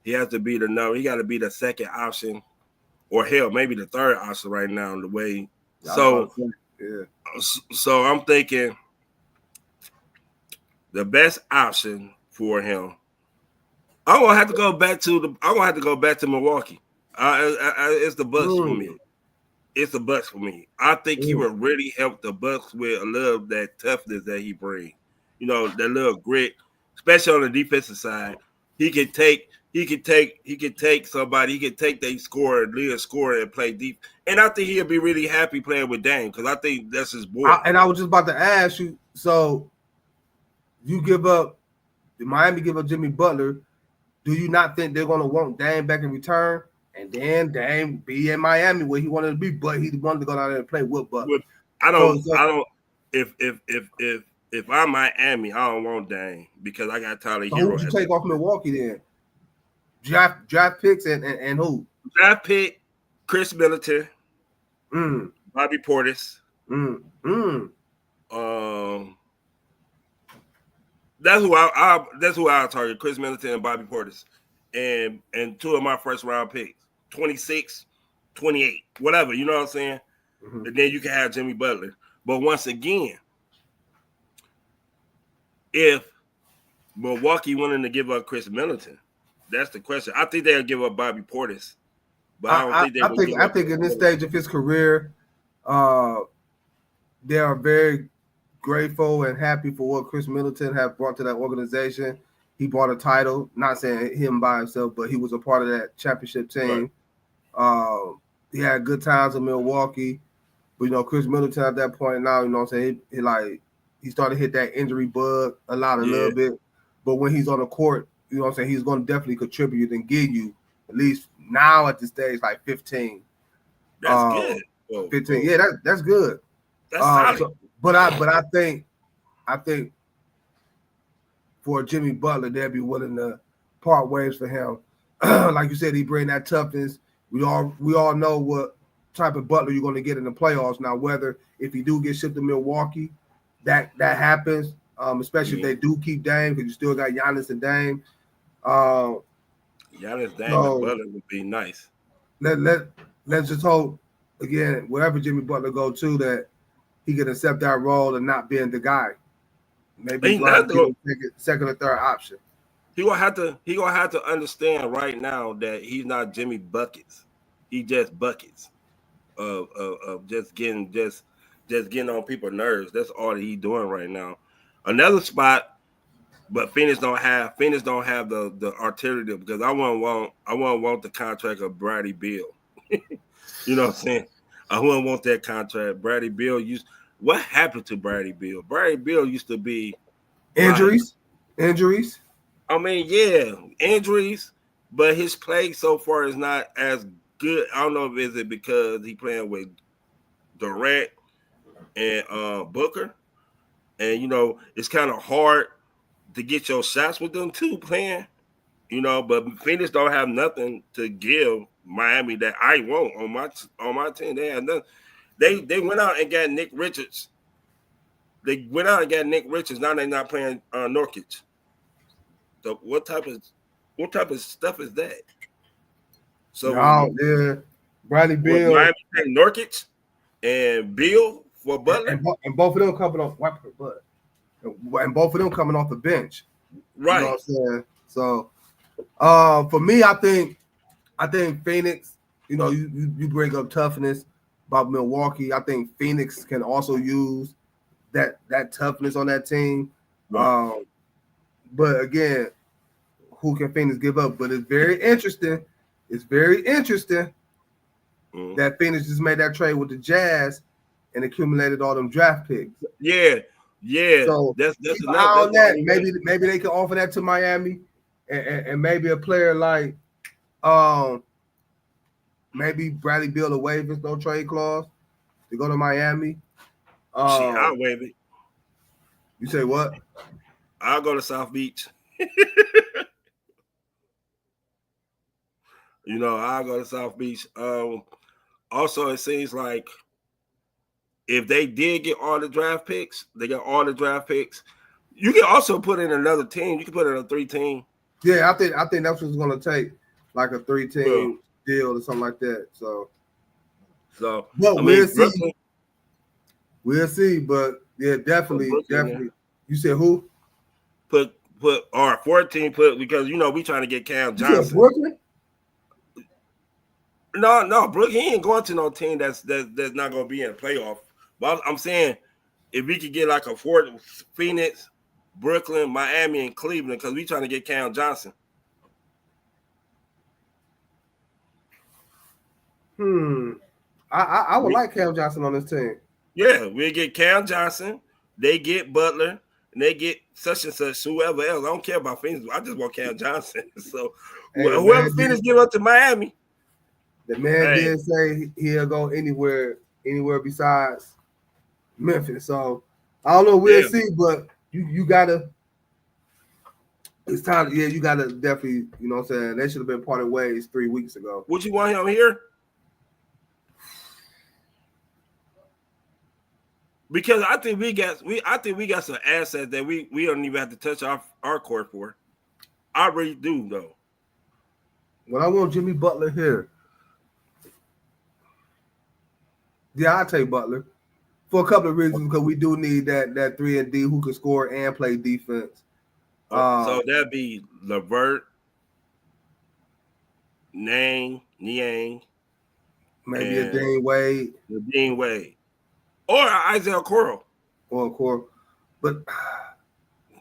He has to be the number. He got to be the second option, or hell, maybe the third option right now. The way, so I'm thinking the best option for him. I'm gonna have to go back to Milwaukee. It's the Bucks for me. It's the Bucks for me. I think he would really help the Bucks with a little of that toughness that he brings. You know, that little grit, especially on the defensive side. He could take somebody. He could take their lead scorer, and play deep. And I think he'll be really happy playing with Dame because I think that's his boy. And I was just about to ask you. So you Miami give up Jimmy Butler. Do you not think they're going to want Dame back in return? And then Dame be in Miami where he wanted to be, but he wanted to go down there and play with Butler. I don't. If I'm Miami, I don't want Dame because I got Tyler Hero. Who would you take off Milwaukee then? Draft picks and who? Draft pick, Chris Middleton, Bobby Portis. That's who I'll target. Chris Middleton and Bobby Portis. And two of my first round picks, 26, 28, whatever, you know what I'm saying? And then you can have Jimmy Butler. But once again, if Milwaukee wanted to give up Chris Middleton, that's the question. I think they'll give up Bobby Portis. But I don't think they I think in this stage of his career, they are very grateful and happy for what Chris Middleton have brought to that organization. He brought a title, not saying him by himself, but he was a part of that championship team. Right. He had good times in Milwaukee. But, you know, Chris Middleton at that point now, you know what I'm saying, he started to hit that injury bug a little bit. But when he's on the court, you know what I'm saying, he's going to definitely contribute and give you, at least now at this stage, like 15. That's good. Whoa, 15. whoa. Yeah, that's good. That's solid. But I think for Jimmy Butler, they'll be willing to part ways for him. Like you said, he bring that toughness. We all know what type of Butler you're going to get in the playoffs. Now, whether if you do get shipped to Milwaukee, that happens, especially if they do keep Dame, because you still got Giannis and Dame. Giannis, Dame, and Butler would be nice. Let's just hope, again, wherever Jimmy Butler go to, that he can accept that role and not being the guy. Maybe second or third option. He gonna have to understand right now that he's not Jimmy Buckets. He just buckets of just getting on people's nerves. That's all that he's doing right now. Another spot, but Phoenix don't have the artillery because I wouldn't want the contract of Bradley Beal. You know what I'm saying? I wouldn't want that contract. Bradley Beal what happened to Bradley Beal? Bradley Beal used to be injuries. I mean, yeah, injuries, but his play so far is not as good. I don't know if it's because he playing with Durant and Booker, and you know it's kind of hard to get your shots with them two playing. You know, but Phoenix don't have nothing to give Miami that I want on my team. They have nothing. They went out and got Nick Richards. Now they're not playing Nurkic. So what type of stuff is that? So Bradley Beal, Miami playing Nurkic and Beal for Butler, and both of them coming off and both of them coming off the bench. Right. You know what I'm saying? So for me, I think Phoenix, you know, you bring up toughness about Milwaukee. I think Phoenix can also use that toughness on that team. Right. But again, who can Phoenix give up? But it's very interesting. That Phoenix just made that trade with the Jazz and accumulated all them draft picks. Yeah. So that's on that. Maybe they can offer that to Miami, and maybe a player like maybe Bradley Beal to waive his no trade clause. to go to Miami. Shit, I'll waive it. You say what? I'll go to South Beach. I'll go to South Beach. Also, it seems like if they did get all the draft picks, they got all the draft picks. You can also put in another team. You can put in a 3-team. Yeah, I think that's what it's going to take, like a 3-team deal or something like that. So but we'll see. Brooklyn, we'll see, but yeah, definitely. Yeah. You said who? Put or 14 because we trying to get Cam Johnson. You said Brooklyn? No, Brooklyn, he ain't going to no team that's not going to be in the playoff. But I'm saying if we could get like a Phoenix, Brooklyn, Miami, and Cleveland, because we trying to get Cam Johnson. I would like Cam Johnson on this team. Yeah, we get Cam Johnson, they get Butler, and they get such and such, whoever else. I don't care about Phoenix. I just want Cam Johnson. So whoever Phoenix give up to Miami. The man did say he'll go anywhere besides Memphis. So I don't know. We'll see, but you gotta. It's time. Yeah, you gotta definitely. You know what I'm saying? They should have been parted ways 3 weeks ago. Would you want him here? Because I think we got some assets that we don't even have to touch our court for. I really do though. Well, I want Jimmy Butler here. Yeah, I'll take Butler for a couple of reasons because we do need that 3-and-D who can score and play defense. So that'd be LeVert, Niang, maybe a Dean Wade. Or Isaiah Coral. But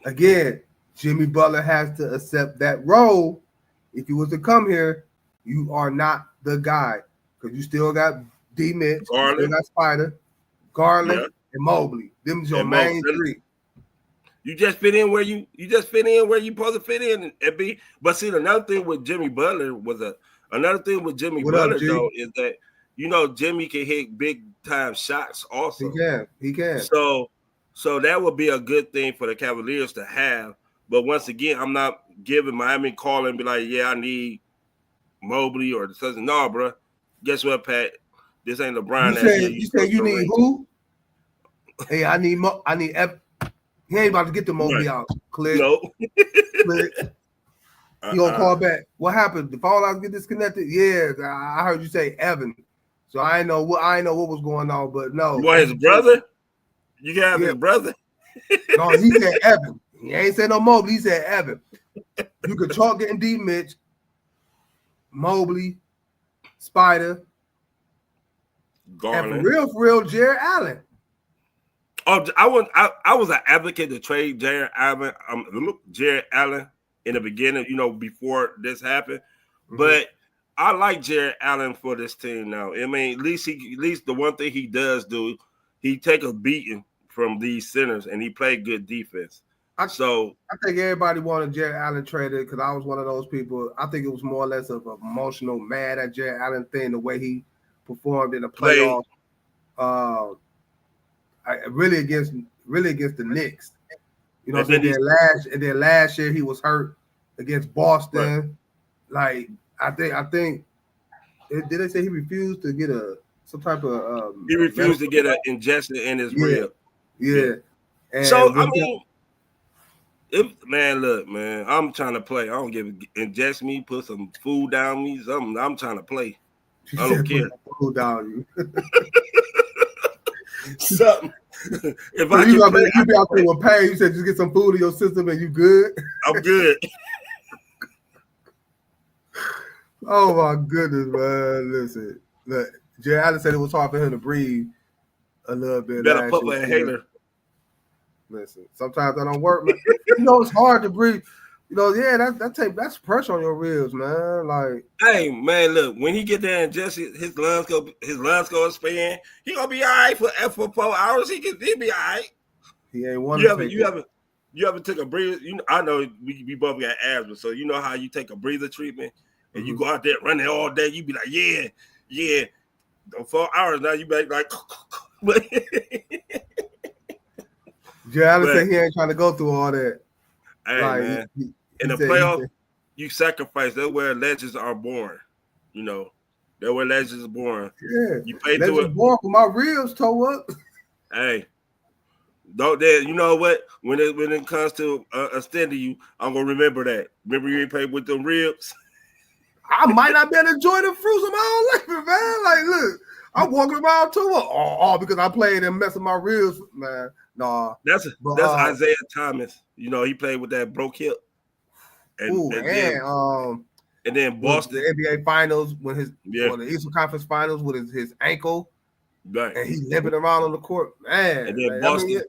again, Jimmy Butler has to accept that role. If he was to come here, you are not the guy because you still got D. Mitch, you still got Spider, Garland, and Mobley. Them is your main three. You just fit in where you supposed to fit in and be. But see, another thing with Jimmy Butler though is that Jimmy can hit big time shots also. He can. So that would be a good thing for the Cavaliers to have. But once again, I'm not giving Miami a call and be like, yeah, I need Mobley or something. No, bro. Guess what, Pat? This ain't LeBron. You say you need who? Hey, I need he ain't about to get the Mobley out. Click. No. Click. You gonna call back? What happened? The phone lines get disconnected? Yeah, I heard you say Evan. So I know what was going on, but no. You want his brother? You can have his brother. No, he said Evan. He ain't said no Mobley. He said Evan. You could talk getting D. Mitch, Mobley, Spider, Garland. And for real, Jared Allen. Oh, I was an advocate to trade Jared Allen. Jared Allen in the beginning, before this happened. Mm-hmm. But I like Jared Allen for this team now. I mean, at least the one thing he does do, he take a beating from these centers and he played good defense. I think everybody wanted Jared Allen traded because I was one of those people. I think it was more or less of an emotional mad at Jared Allen thing, the way he performed in the playoffs. Really against the Knicks. And then last year he was hurt against Boston. Right. Like I think did they say he refused to get some type of he refused to get an injection in his rib. Yeah. And so I mean, look, man, I'm trying to play. I don't inject me, put some food down me, something. I'm trying to play. I don't care. Food down you. Something. If so you be out there with pain, you said just get some food in your system and you good. I'm good. Oh my goodness, man! Listen, look, Jared Allen said it was hard for him to breathe a little bit. Better put an inhaler. Listen, sometimes that don't work, man. It's hard to breathe. That's pressure on your ribs, man. Like, hey, man, look, when he get there and just his lungs go expand, he gonna be all right for 4 hours. He'll be all right. He ain't one. You ever took a breather? I know we both got asthma, so you know how you take a breather treatment and you go out there running all day. You be like, yeah. 4 hours now. You back like, Jay Allen but said he ain't trying to go through all that. hey Like man, he in the said, playoff, you sacrifice. That's where legends are born. You know, that's where legends are born. yeah, You pay let's through just it. born for my ribs toe up. Hey, don't that. You know what? When it comes to extending you, I'm gonna remember that. Remember you ain't paid with them ribs. I might not be able to enjoy the fruits of my own labor, man. Like, look, I'm walking around too, all because I played and messing my ribs, man. Nah, That's but Isaiah Thomas. You know, he played with that broke hip, and then with the Boston. NBA Finals when Yeah, the Eastern Conference Finals with his ankle, right. and he limping around on the court, man. And then Like, Boston.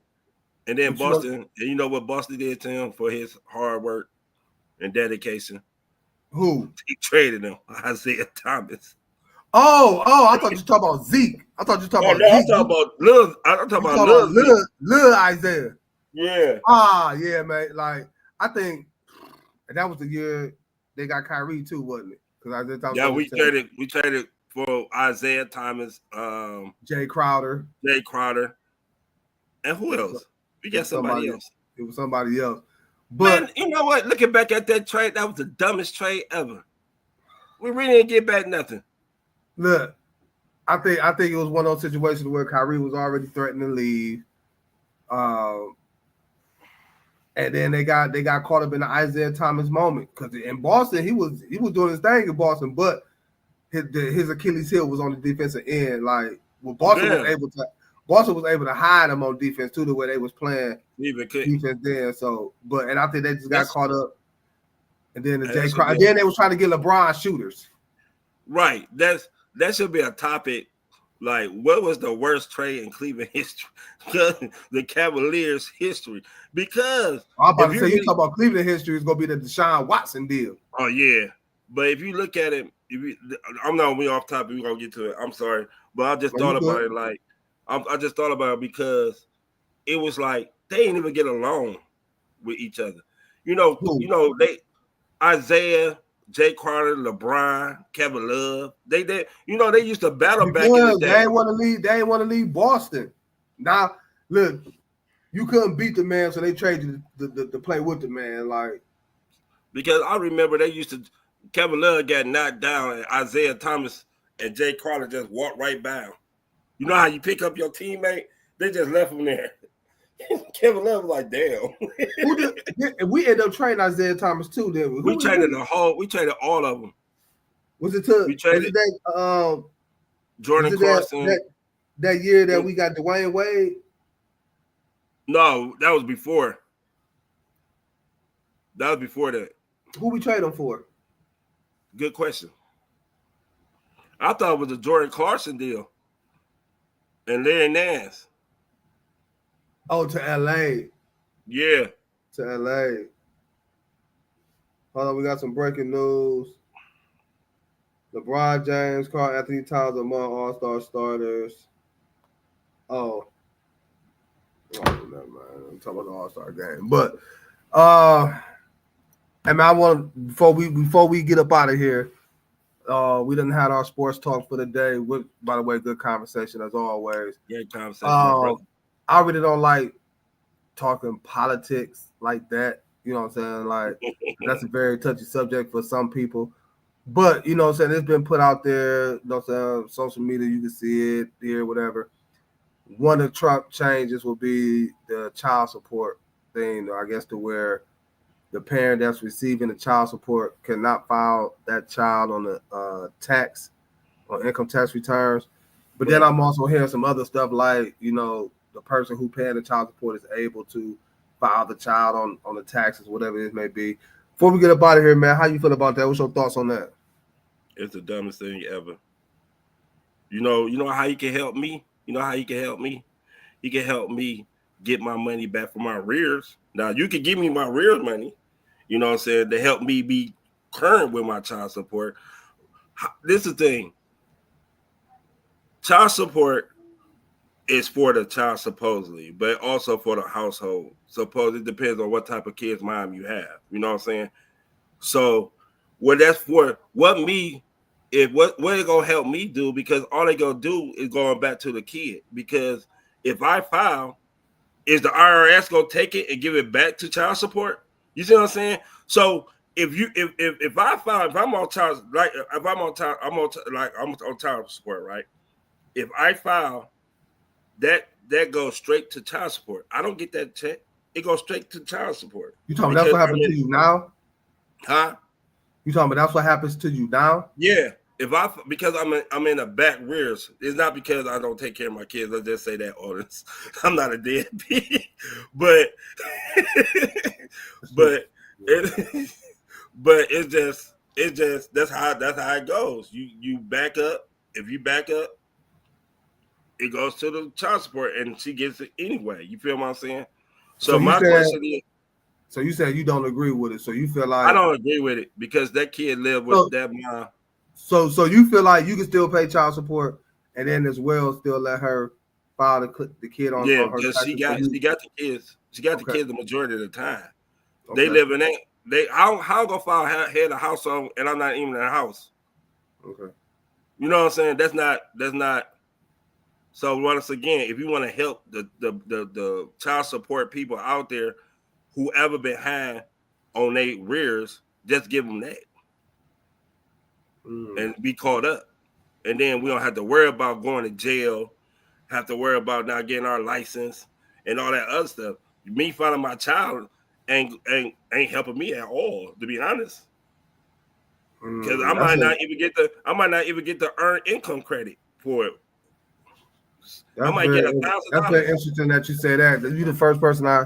And then but you know, Boston, and you know what Boston did to him for his hard work and dedication? who? He traded him, Isaiah Thomas. Oh, I thought you were talking about Zeke. I thought you were talking Oh about no, I'm Zeke. talking about Lil. I'm talking about Lil. Lil Isaiah. Yeah. Yeah, man. Like, I think that was the year they got Kyrie too, wasn't it? Because Isaiah Thomas. Yeah, we traded for Isaiah Thomas, Jay Crowder. Jay Crowder, and who else? We got somebody else. It was somebody else. But Man, you know what? Looking back at that trade, that was the dumbest trade ever. We really didn't get back nothing. look, I think it was one of those situations where Kyrie was already threatening to leave. And then they got caught up in the Isaiah Thomas moment because in Boston he was doing his thing in Boston, but his Achilles heel was on the defensive end. Like, well, Boston was able to hide him on defense too, the way they was playing defense then. So, and I think they just got caught up. And then then they was trying to get LeBron shooters. Right. That should be a topic. Like, what was the worst trade in Cleveland history? The Cavaliers' history. Because I'm about to say, you talk about Cleveland history, it's gonna be the Deshaun Watson deal. Oh yeah, but if you look at it, I'm not we off topic. We're gonna get to it. I'm sorry, but I just thought about it. Like, I just thought about it because it was like they didn't even get along with each other. You know, they Isaiah, Jay Crowder, LeBron, Kevin Love. They used to battle back in the day. They ain't want to leave Boston. Now, look, you couldn't beat the man, so they traded to play with the man. Like, because I remember Kevin Love got knocked down, and Isaiah Thomas and Jay Crowder just walked right by him. You know how you pick up your teammate? They just left him there. Kevin Love was like, damn. We ended up trading Isaiah Thomas too, didn't we? We traded all of them. Was it Jordan Clarkson? That year that we got Dwayne Wade? No, that was before. That was before that. Who we trade him for? Good question. I thought it was a Jordan Clarkson deal. And Larry Nance. Oh, to LA. Yeah. To LA. Hold on, we got some breaking news. LeBron James, Karl Anthony Towns among All-Star starters. Oh, never mind. I'm talking about the All-Star game. But I mean, I want before we get up out of here, we done had our sports talk for the day. By the way, good conversation as always. Great conversation. I really don't like talking politics like that. You know what I'm saying? Like, that's a very touchy subject for some people. But, you know what I'm saying, it's been put out there, you know what I'm saying, social media, you can see it, hear whatever. One of the Trump changes will be the child support thing, I guess, to where the parent that's receiving the child support cannot file that child on the income tax returns. But then I'm also hearing some other stuff like, you know, the person who paying the child support is able to file the child on the taxes, whatever it may be. Before we get up out of here, man, how you feel about that? What's your thoughts on that? It's the dumbest thing ever. You know how you can help me? You know how you can help me? You can help me get my money back from my arrears. Now, you can give me my arrears money, you know what I'm saying, to help me be current with my child support. This is the thing. Child support is for the child supposedly, but also for the household. Suppose it depends on what type of kids mom you have. You know what I'm saying? So what that's for, what me what it gonna help me do, because all they gonna do is going back to the kid. Because if I file, is the IRS gonna take it and give it back to child support? You see what I'm saying? So if I file, if I'm on child, like if I'm on child, I'm on child support, right? If I file, that goes straight to child support. I don't get that check. It goes straight to child support. You talking about that's what happens to you now? Huh? You talking about that's what happens to you now? Yeah. Because I'm in a back rears. It's not because I don't take care of my kids. Let's just say that, honest. I'm not a deadbeat, but it's just that's how it goes. You back up. If you back up, it goes to the child support, and she gets it anyway. You feel what I'm saying? So my question is. So you said you don't agree with it. So you feel like I don't agree with it because that kid lived with that mom. So you feel like you can still pay child support and then as well still let her file the kid on her because taxes? she got the kids. She got the kids the majority of the time. Okay. They live in how gonna file head of household and I'm not even in the house. Okay. You know what I'm saying? That's not. So once again, if you want to help the child support people out there, whoever behind on their rears, just give them that and be caught up. And then we don't have to worry about going to jail, have to worry about not getting our license and all that other stuff. Me finding my child ain't helping me at all, to be honest. Because I might not even get the earned income credit for it. I might get $1,000. That's very interesting that you say that. You're the first person I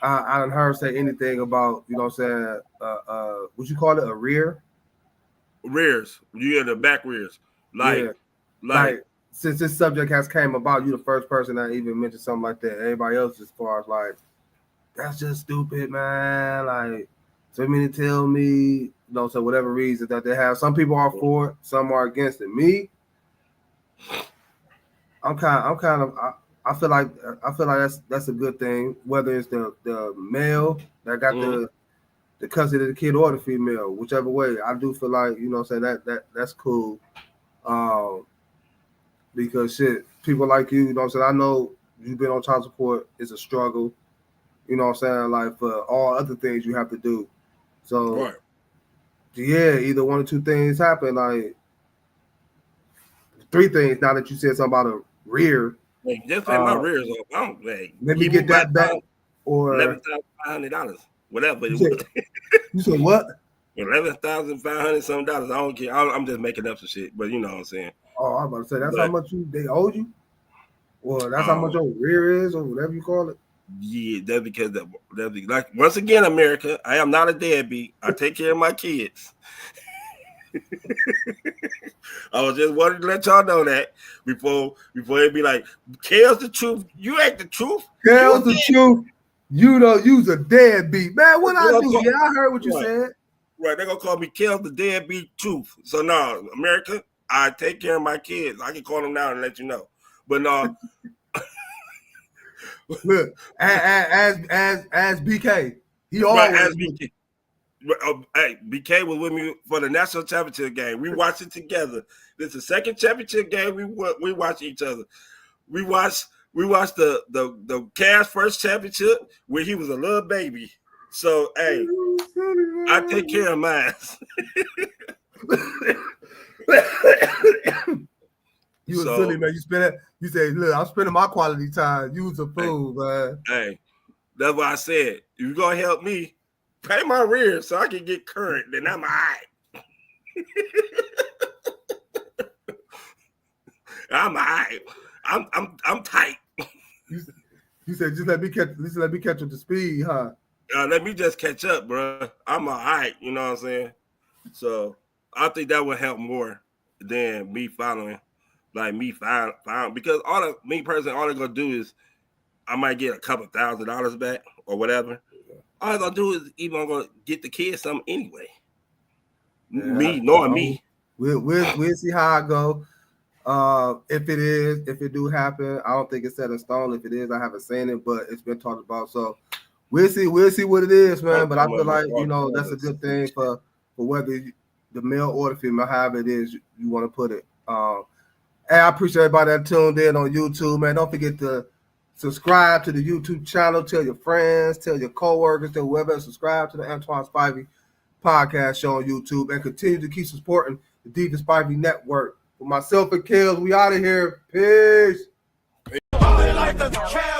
done heard say anything about, you know what I'm saying, what you call it, a rear? Rears. You in the back rears. Like since this subject has came about, you the first person that even mentioned something like that. Everybody else, as far as like, that's just stupid, man. Like, so many tell me, you know, so whatever reason that they have. Some people are for it, some are against it. Me, I feel like that's a good thing, whether it's the male that got the custody of the kid or the female, whichever way. I do feel like, you know, say that's cool. Because shit, people like you know what I'm saying, I know you've been on child support, it's a struggle, you know what I'm saying, like for all other things you have to do. So yeah, either one or two things happen, like three things now that you said something about a rear. Like, just pay my rears off. I don't like. Let me get that back, or $11,500, whatever. You said what? $11,500 some dollars. I don't care. I'm just making up some shit, but you know what I'm saying. Oh, I'm about to say that's how much they owe you, or that's how much your rear is, or whatever you call it. Yeah, that's because like once again, America, I am not a deadbeat. I take care of my kids. I was just wanting to let y'all know that before it be like, Kellz the truth. You ain't the truth. Kellz the truth. You don't use a deadbeat, man. What I do? Yeah, I heard what you said. Right, they're gonna call me Kellz the deadbeat truth. So no, America, I take care of my kids. I can call them now and let you know. But no. Look, as BK, he always as BK. Hey, BK was with me for the national championship game. We watched it together. This is the second championship game we watch each other. We watched the Cavs first championship where he was a little baby. So hey, I take care of mine. You was silly, man. You say, look, I'm spending my quality time. You was a fool, man. Hey, that's what I said. If you're gonna help me, pay my rear so I can get current, then I'm all right. I'm all right. I'm tight. You said just let me catch up to speed, huh? Let me just catch up, bro. I'm all right. You know what I'm saying? So I think that would help more than me following. Like me found because me personally, all they're gonna do is I might get a couple $1,000 back or whatever. All they're gonna do is even gonna get the kids something anyway. Yeah, me. We'll see how I go. If it do happen, I don't think it's set in stone. If it is, I haven't seen it, but it's been talked about. So we'll see what it is, man. But I feel like, you know, that's a good thing for whether the male or the female, however it is you want to put it. Hey, I appreciate everybody that tuned in on YouTube, man. Don't forget to subscribe to the YouTube channel. Tell your friends, tell your coworkers, tell whoever. Subscribe to the Antoine Spivey podcast show on YouTube, and continue to keep supporting the Diva Spivey Network. For myself and Kellz, we out of here. Peace. Ballin' like the Kellz.